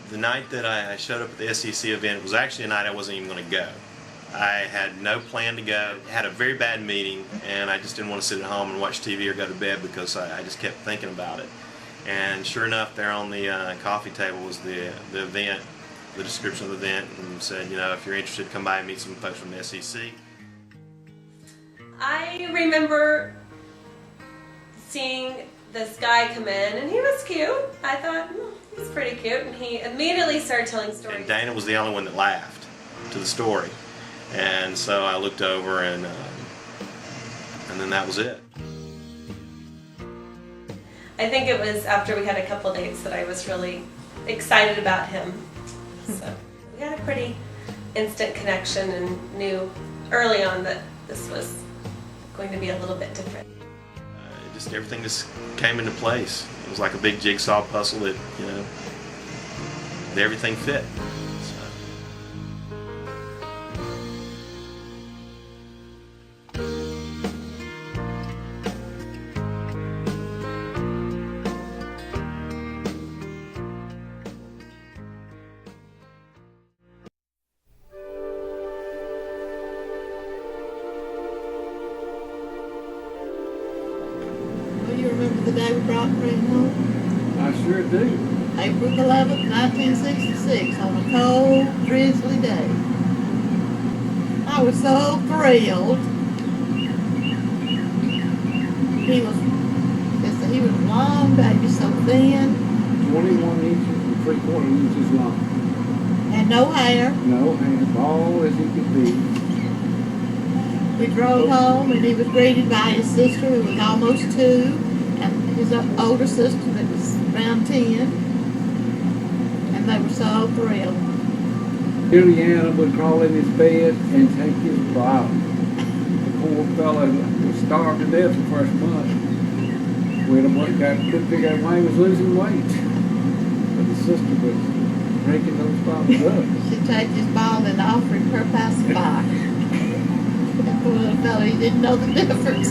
The night that I showed up at the SEC event was actually a night I wasn't even going to go. I had no plan to go, had a very bad meeting, and I just didn't want to sit at home and watch TV or go to bed because I just kept thinking about it. And sure enough, there on the coffee table was the event, the description of the event, and said, you know, if you're interested, come by and meet some folks from the SEC. I remember seeing this guy come in, and he was cute. I thought, he's pretty cute, and he immediately started telling stories. And Dana was the only one that laughed to the story, and so I looked over, and then that was it. I think it was after we had a couple dates that I was really excited about him. So we had a pretty instant connection and knew early on that this was going to be a little bit different. Just everything just came into place. It was like a big jigsaw puzzle that, you know, everything fit. You remember the day we brought Cran home? I sure do. April 11th, 1966, on a cold, drizzly day. I was so thrilled. He was long, baby, so thin. 21 inches and 3/4 inches long. And no hair. No hair, bald as he could be. We drove home, and he was greeted by his sister, who was almost 2, and his older sister that was around 10, and they were so thrilled. Juliana would crawl in his bed and take his bottle. The poor fellow was starved to death the first month. Couldn't figure out why he was losing weight. But his sister was drinking those bottles up. She'd take his bottle and offer him her pacifier. The poor little fellow, he didn't know the difference.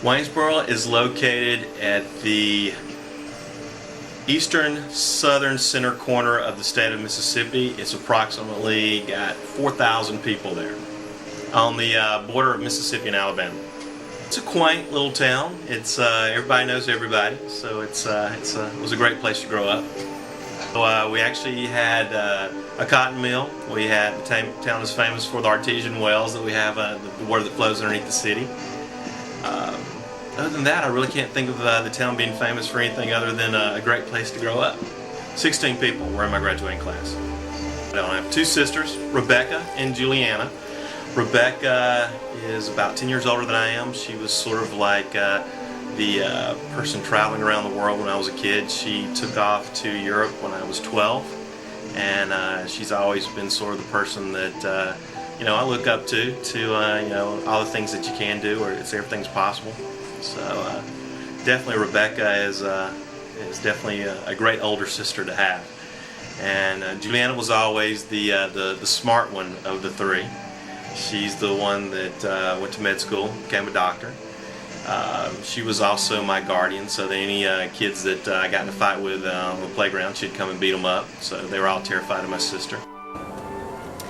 Waynesboro is located at the eastern southern center corner of the state of Mississippi. It's approximately got 4,000 people there on the border of Mississippi and Alabama. It's a quaint little town. It's everybody knows everybody, so it was a great place to grow up. So, we actually had a cotton mill. The town is famous for the artesian wells that we have, the water that flows underneath the city. Other than that, I really can't think of the town being famous for anything other than a great place to grow up. 16 people were in my graduating class. I have 2 sisters, Rebecca and Juliana. Rebecca is about 10 years older than I am. She was sort of like the person traveling around the world when I was a kid. She took off to Europe when I was 12, and she's always been sort of the person that you know, I look up to you know, all the things that you can do, or everything's possible. So definitely Rebecca is definitely a great older sister to have. And Juliana was always the smart one of the 3. She's the one that went to med school, became a doctor. She was also my guardian, so that any kids that I got in a fight with on the playground, she'd come and beat them up. So they were all terrified of my sister.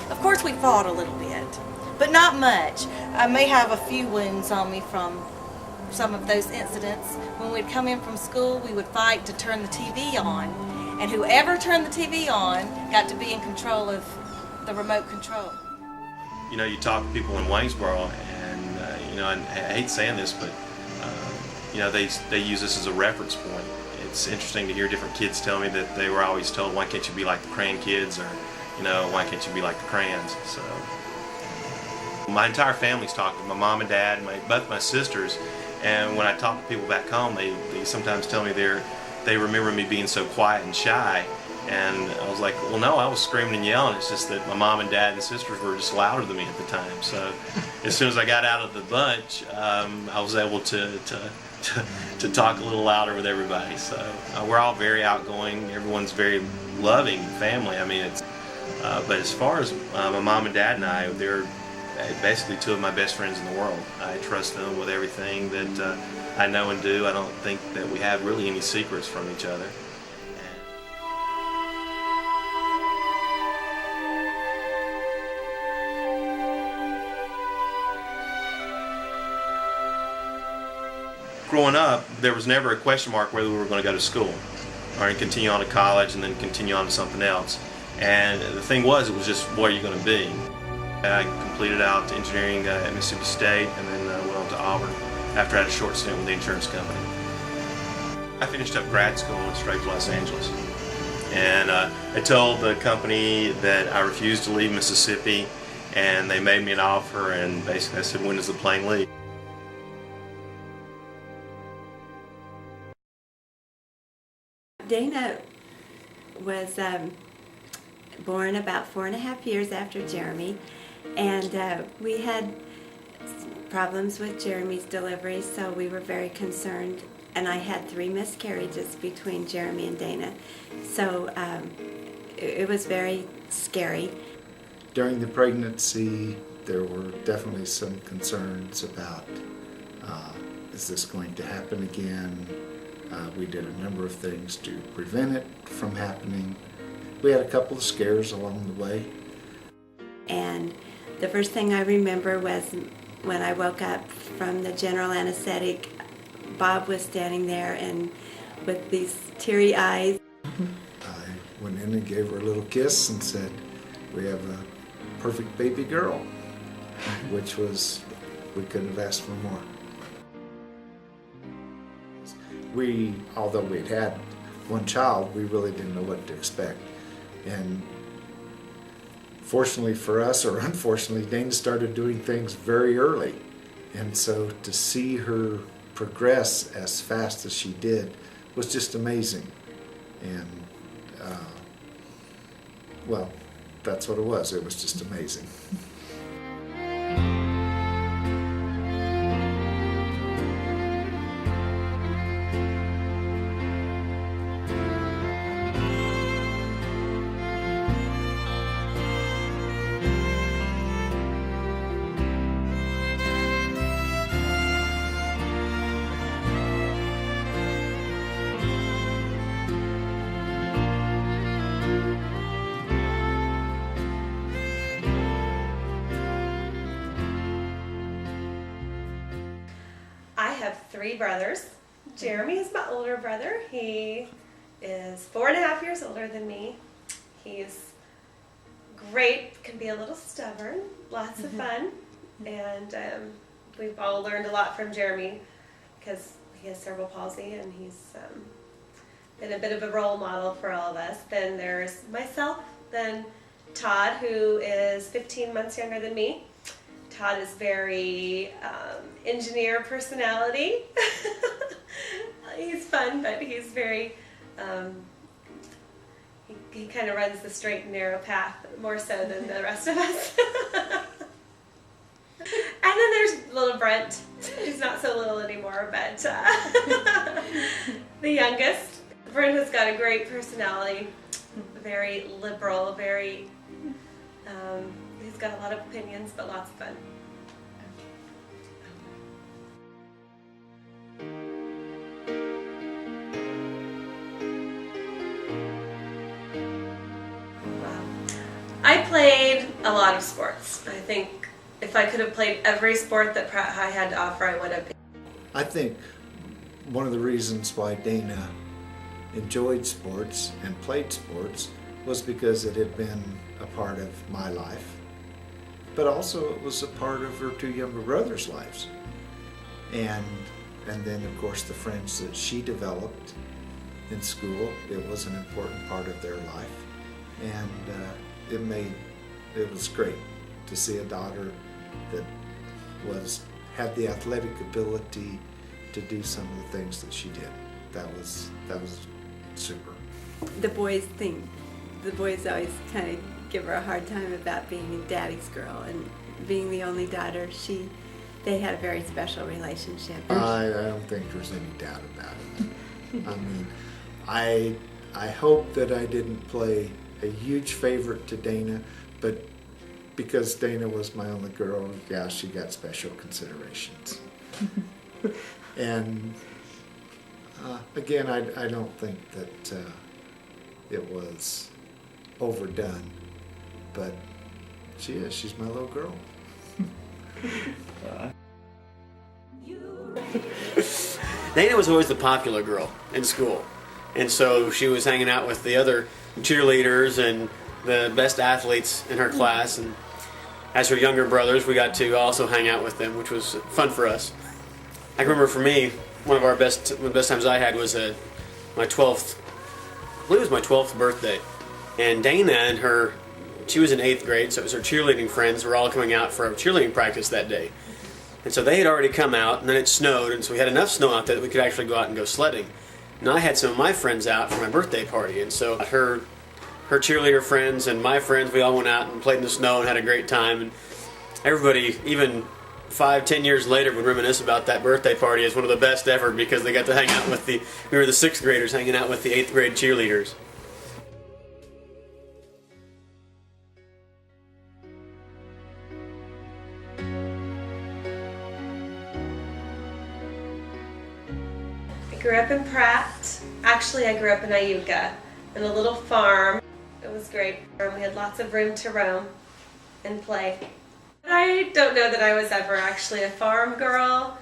Of course we fought a little bit, but not much. I may have a few wounds on me from some of those incidents. When we'd come in from school, we would fight to turn the TV on, and whoever turned the TV on got to be in control of the remote control. You know, you talk to people in Waynesboro, and you know, and I hate saying this, but you know, they use this as a reference point. It's interesting to hear different kids tell me that they were always told, "Why can't you be like the Cran kids?" or, you know, "Why can't you be like the Crans?" So my entire family's talking, my mom and dad, both my sisters, and when I talk to people back home, they sometimes tell me they remember me being so quiet and shy. And I was like, well, no, I was screaming and yelling. It's just that my mom and dad and sisters were just louder than me at the time. So as soon as I got out of the bunch, I was able to talk a little louder with everybody. So we're all very outgoing. Everyone's very loving family. I mean, but as far as my mom and dad and I, they're basically two of my best friends in the world. I trust them with everything that I know and do. I don't think that we have really any secrets from each other. Growing up, there was never a question mark whether we were going to go to school or continue on to college and then continue on to something else. And the thing was, it was just, what are you going to be? I completed out engineering at Mississippi State and then went on to Auburn after I had a short stint with the insurance company. I finished up grad school and straight to Los Angeles. And I told the company that I refused to leave Mississippi, and they made me an offer, and basically I said, when does the plane leave? Dana was born about 4.5 years after Jeremy, and we had problems with Jeremy's delivery, so we were very concerned, and I had 3 miscarriages between Jeremy and Dana, so it was very scary. During the pregnancy, there were definitely some concerns about is this going to happen again? We did a number of things to prevent it from happening. We had a couple of scares along the way. And the first thing I remember was when I woke up from the general anesthetic, Bob was standing there and with these teary eyes. I went in and gave her a little kiss and said, we have a perfect baby girl, which was, we couldn't have asked for more. Although we'd had one child, we really didn't know what to expect. And fortunately for us, or unfortunately, Dana started doing things very early. And so to see her progress as fast as she did was just amazing. And, well, that's what it was. It was just amazing. I have 3 brothers. Jeremy is my older brother. He is 4.5 years older than me. He's great, can be a little stubborn, lots of fun, and we've all learned a lot from Jeremy because he has cerebral palsy and he's been a bit of a role model for all of us. Then there's myself, then Todd, who is 15 months younger than me. Todd is very engineer personality. He's fun, but he's very, he kind of runs the straight and narrow path more so than the rest of us. And then there's little Brent. He's not so little anymore, but the youngest. Brent has got a great personality, very liberal, very, he's got a lot of opinions, but lots of fun. I played a lot of sports. I think if I could have played every sport that I had to offer, I would have. I think one of the reasons why Dana enjoyed sports and played sports was because it had been a part of my life, but also it was a part of her 2 younger brothers' lives. And then of course the friends that she developed in school, it was an important part of their life. And it was great to see a daughter that had the athletic ability to do some of the things that she did. That was super. The boys always kind of give her a hard time about being daddy's girl and being the only daughter. They had a very special relationship. I don't think there's any doubt about it. I mean, I hope that I didn't play a huge favorite to Dana, but because Dana was my only girl, yeah, she got special considerations. And again, I don't think that it was overdone, but she's my little girl. Dana was always the popular girl in school, and so she was hanging out with the other cheerleaders and the best athletes in her class, and as her younger brothers, we got to also hang out with them, which was fun for us. I remember for me, one of the best times I had was my 12th, I believe it was my 12th birthday, and Dana and she was in 8th grade, so it was her cheerleading friends were all coming out for a cheerleading practice that day. And so they had already come out, and then it snowed, and so we had enough snow out there that we could actually go out and go sledding. And I had some of my friends out for my birthday party, and so her cheerleader friends and my friends, we all went out and played in the snow and had a great time. And everybody, even 5-10 years later, would reminisce about that birthday party as one of the best ever because they got to hang out with we were the 6th graders hanging out with the 8th grade cheerleaders. I grew up in Pratt. Actually, I grew up in Iuka, in a little farm. It was great. We had lots of room to roam and play. I don't know that I was ever actually a farm girl.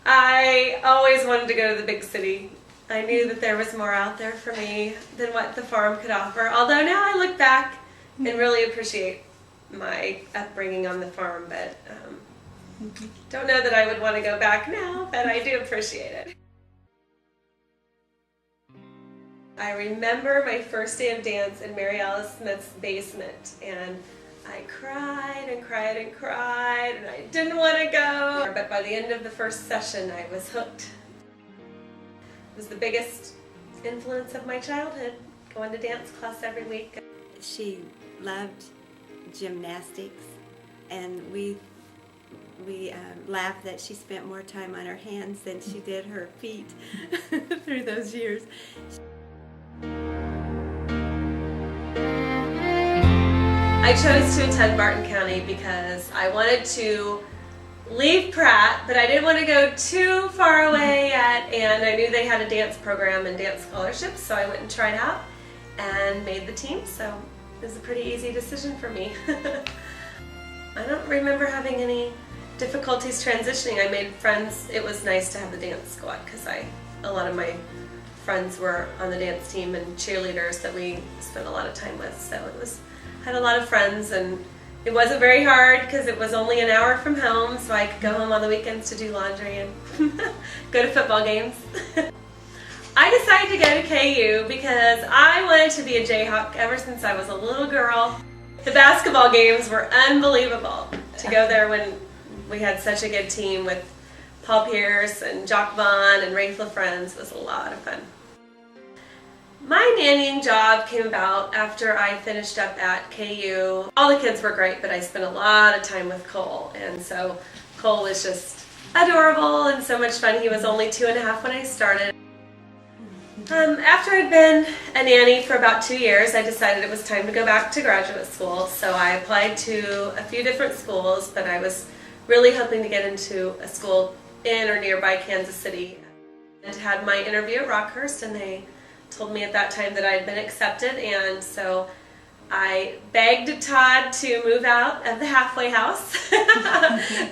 I always wanted to go to the big city. I knew that there was more out there for me than what the farm could offer. Although now I look back and really appreciate my upbringing on the farm, but don't know that I would want to go back now, but I do appreciate it. I remember my first day of dance in Mary Alice Smith's basement, and I cried and cried and cried, and I didn't want to go. But by the end of the first session, I was hooked. It was the biggest influence of my childhood, going to dance class every week. She loved gymnastics, and we laughed that she spent more time on her hands than she did her feet through those years. I chose to attend Barton County because I wanted to leave Pratt, but I didn't want to go too far away yet, and I knew they had a dance program and dance scholarships, so I went and tried out and made the team, so it was a pretty easy decision for me. I don't remember having any difficulties transitioning. I made friends. It was nice to have the dance squad because a lot of my friends were on the dance team and cheerleaders that we spent a lot of time with, so had a lot of friends, and it wasn't very hard because it was only an hour from home, so I could go home on the weekends to do laundry and go to football games. I decided to go to KU because I wanted to be a Jayhawk ever since I was a little girl. The basketball games were unbelievable. To go there when we had such a good team with Paul Pierce and Jock Vaughn and Rafe LaFrance was a lot of fun. My nannying job came about after I finished up at KU. All the kids were great, but I spent a lot of time with Cole, and so Cole was just adorable and so much fun. He was only 2.5 when I started. After I'd been a nanny for about 2 years, I decided it was time to go back to graduate school, so I applied to a few different schools, but I was really hoping to get into a school in or nearby Kansas City. I had my interview at Rockhurst, and they told me at that time that I had been accepted, and so I begged Todd to move out of the halfway house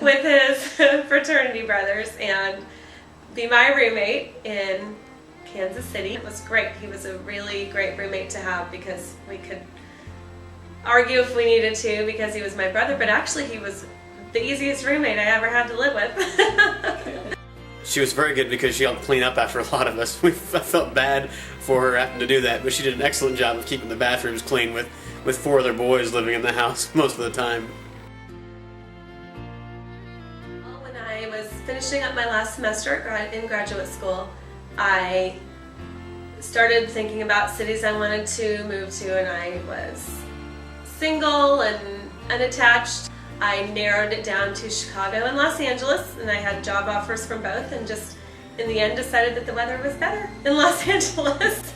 with his fraternity brothers and be my roommate in Kansas City. It was great. He was a really great roommate to have because we could argue if we needed to because he was my brother, but actually he was the easiest roommate I ever had to live with. She was very good because she helped clean up after a lot of us. I felt bad for her having to do that, but she did an excellent job of keeping the bathrooms clean with 4 other boys living in the house most of the time. When I was finishing up my last semester in graduate school, I started thinking about cities I wanted to move to, and I was single and unattached. I narrowed it down to Chicago and Los Angeles, and I had job offers from both, and just in the end decided that the weather was better in Los Angeles.